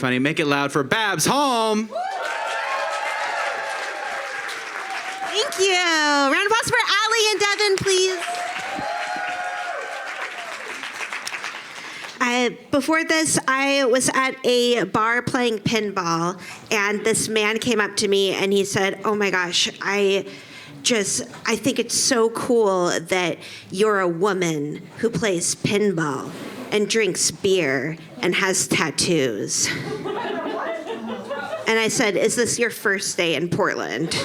Funny, make it loud for Babs Holm. Thank you. Round of applause for Allie and Devin, please. Before this, I was at a bar playing pinball, and this man came up to me and he said, "Oh my gosh, I think it's so cool that you're a woman who plays pinball and drinks beer and has tattoos." And I said, "Is this your first day in Portland?"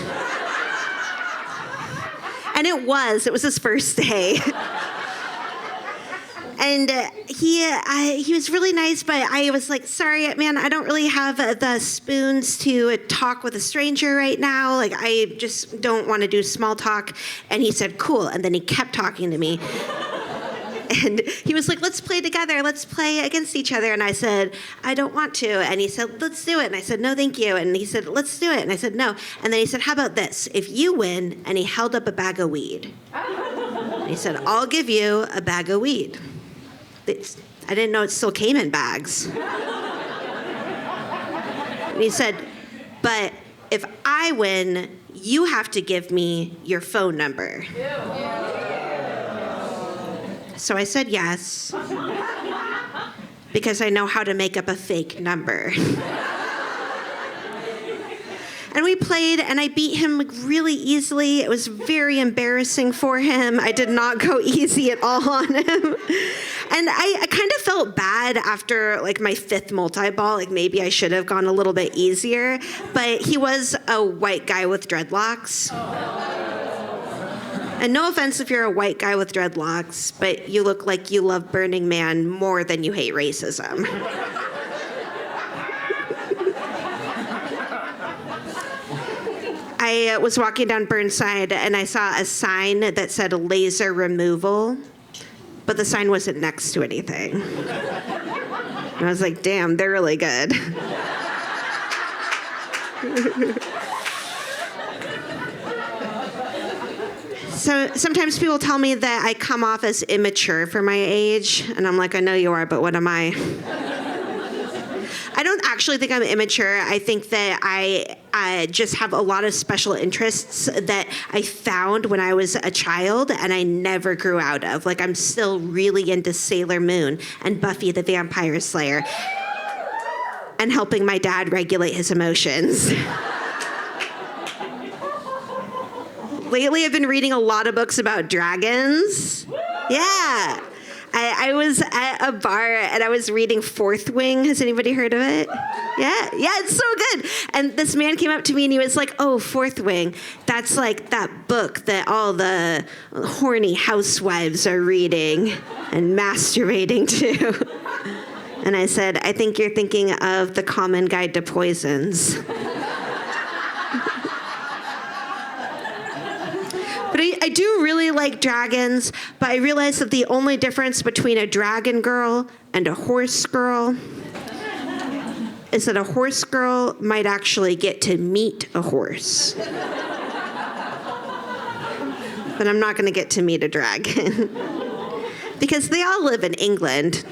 And it was his first day. And he was really nice, but I was like, "Sorry, man, I don't really have the spoons to talk with a stranger right now. Like, I just don't want to do small talk." And he said, "Cool." And then he kept talking to me. And he was like, "Let's play together. Let's play against each other." And I said, "I don't want to." And he said, "Let's do it." And I said, "No, thank you." And he said, "Let's do it." And I said, "No." And then he said, "How about this? If you win," and he held up a bag of weed. And he said, "I'll give you a bag of weed." I didn't know it still came in bags. And he said, "But if I win, you have to give me your phone number." So I said yes, because I know how to make up a fake number. And we played, and I beat him really easily. It was very embarrassing for him. I did not go easy at all on him. And I kind of felt bad after, like, my fifth multi-ball. Like, maybe I should have gone a little bit easier. But he was a white guy with dreadlocks. And no offense if you're a white guy with dreadlocks, but you look like you love Burning Man more than you hate racism. I was walking down Burnside and I saw a sign that said laser removal, but the sign wasn't next to anything. And I was like, damn, they're really good. So sometimes people tell me that I come off as immature for my age, and I'm like, I know you are, but what am I? I don't actually think I'm immature. I think that I just have a lot of special interests that I found when I was a child and I never grew out of. Like, I'm still really into Sailor Moon and Buffy the Vampire Slayer and helping my dad regulate his emotions. Lately, I've been reading a lot of books about dragons. Yeah. I was at a bar and I was reading Fourth Wing. Has anybody heard of it? Yeah, it's so good. And this man came up to me and he was like, "Oh, Fourth Wing, that's like that book that all the horny housewives are reading and masturbating to." And I said, "I think you're thinking of The Common Guide to Poisons." But I do really like dragons, but I realized that the only difference between a dragon girl and a horse girl is that a horse girl might actually get to meet a horse. But I'm not going to get to meet a dragon because they all live in England.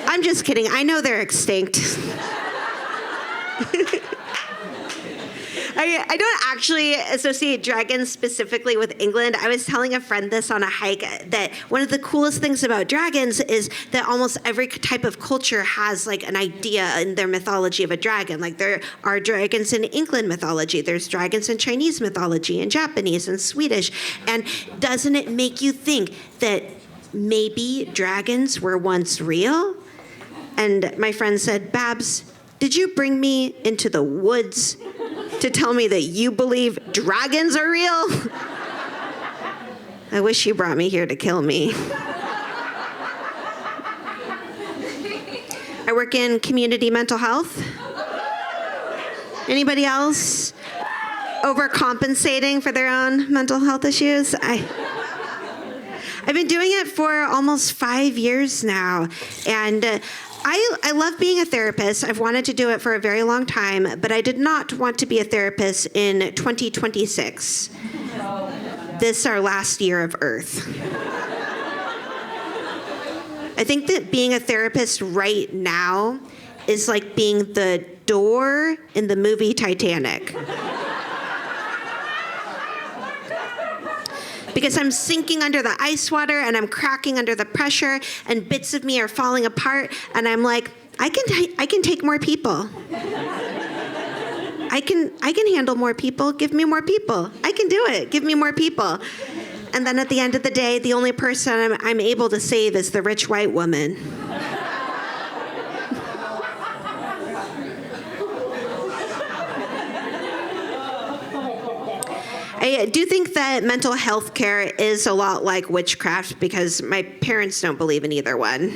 I'm just kidding. I know they're extinct. I don't actually associate dragons specifically with England. I was telling a friend this on a hike, that one of the coolest things about dragons is that almost every type of culture has like an idea in their mythology of a dragon. Like, there are dragons in England mythology. There's dragons in Chinese mythology and Japanese and Swedish. And doesn't it make you think that maybe dragons were once real? And my friend said, "Babs, did you bring me into the woods to tell me that you believe dragons are real?" I wish you brought me here to kill me. I work in community mental health. Anybody else overcompensating for their own mental health issues? I've been doing it for almost 5 years now, and I love being a therapist. I've wanted to do it for a very long time, but I did not want to be a therapist in 2026. This our last year of Earth. I think that being a therapist right now is like being the door in the movie Titanic. Because I'm sinking under the ice water and I'm cracking under the pressure and bits of me are falling apart and I'm like, I can take more people. I can handle more people. Give me more people. I can do it. Give me more people. And then at the end of the day, the only person I'm able to save is the rich white woman. I do think that mental health care is a lot like witchcraft because my parents don't believe in either one.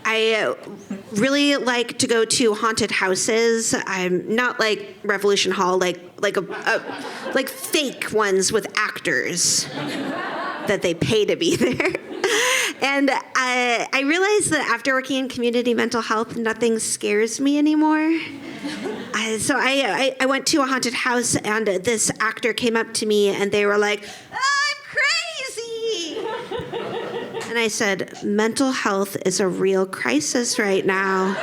I really like to go to haunted houses. I'm not like Revolution Hall, like fake ones with actors that they pay to be there. And I realized that after working in community mental health, nothing scares me anymore. So I went to a haunted house and this actor came up to me and they were like, I'm crazy. And I said, mental health is a real crisis right now.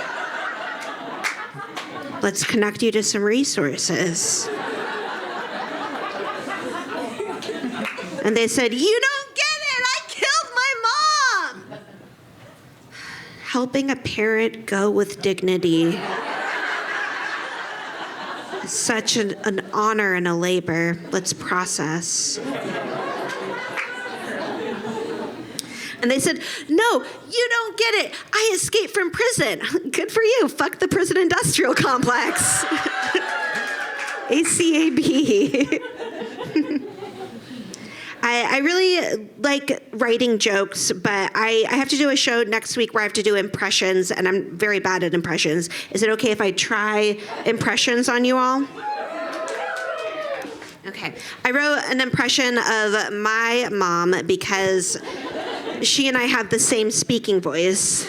Let's connect you to some resources. And they said, you don't get it, I killed my mom. Helping a parent go with dignity. Such an honor and a labor. Let's process. And they said, no, you don't get it. I escaped from prison. Good for you. Fuck the prison industrial complex. ACAB. I really like writing jokes, but I have to do a show next week where I have to do impressions, and I'm very bad at impressions. Is it okay if I try impressions on you all? Okay. I wrote an impression of my mom because she and I have the same speaking voice.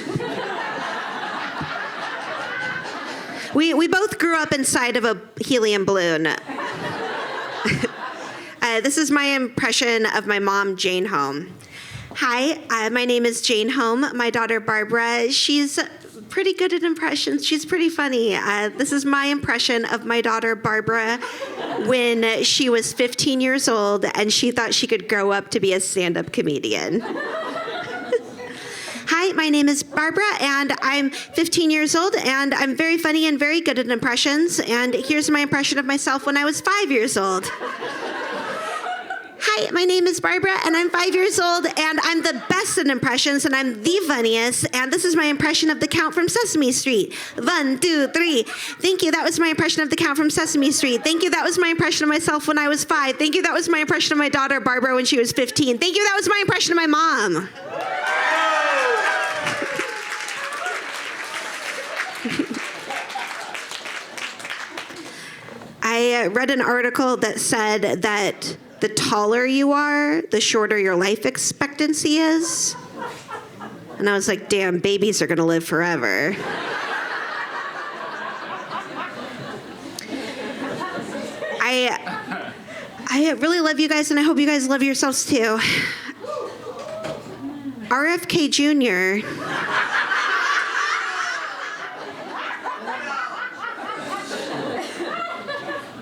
We both grew up inside of a helium balloon. This is my impression of my mom, Jane Holm. Hi, my name is Jane Holm. My daughter, Barbara, she's pretty good at impressions. She's pretty funny. This is my impression of my daughter, Barbara, when she was 15 years old and she thought she could grow up to be a stand-up comedian. Hi, my name is Barbara, and I'm 15 years old, and I'm very funny and very good at impressions, and here's my impression of myself when I was 5 years old. Hi, my name is Barbara, and I'm 5 years old, and I'm the best at impressions, and I'm the funniest, and this is my impression of the Count from Sesame Street. 1, 2, 3. Thank you, that was my impression of the Count from Sesame Street. Thank you, that was my impression of myself when I was 5. Thank you, that was my impression of my daughter, Barbara, when she was 15. Thank you, that was my impression of my mom. I read an article that said that the taller you are, the shorter your life expectancy is. And I was like, damn, babies are going to live forever. I really love you guys, and I hope you guys love yourselves too. RFK Jr.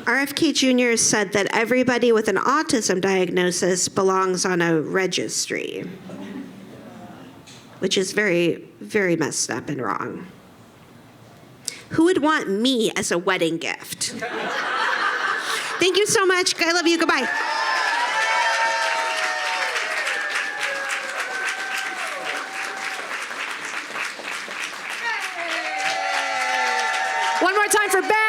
RFK Jr. said that everybody with an autism diagnosis belongs on a registry, which is very, very messed up and wrong. Who would want me as a wedding gift? Thank you so much. I love you. Goodbye. One more time for Babs.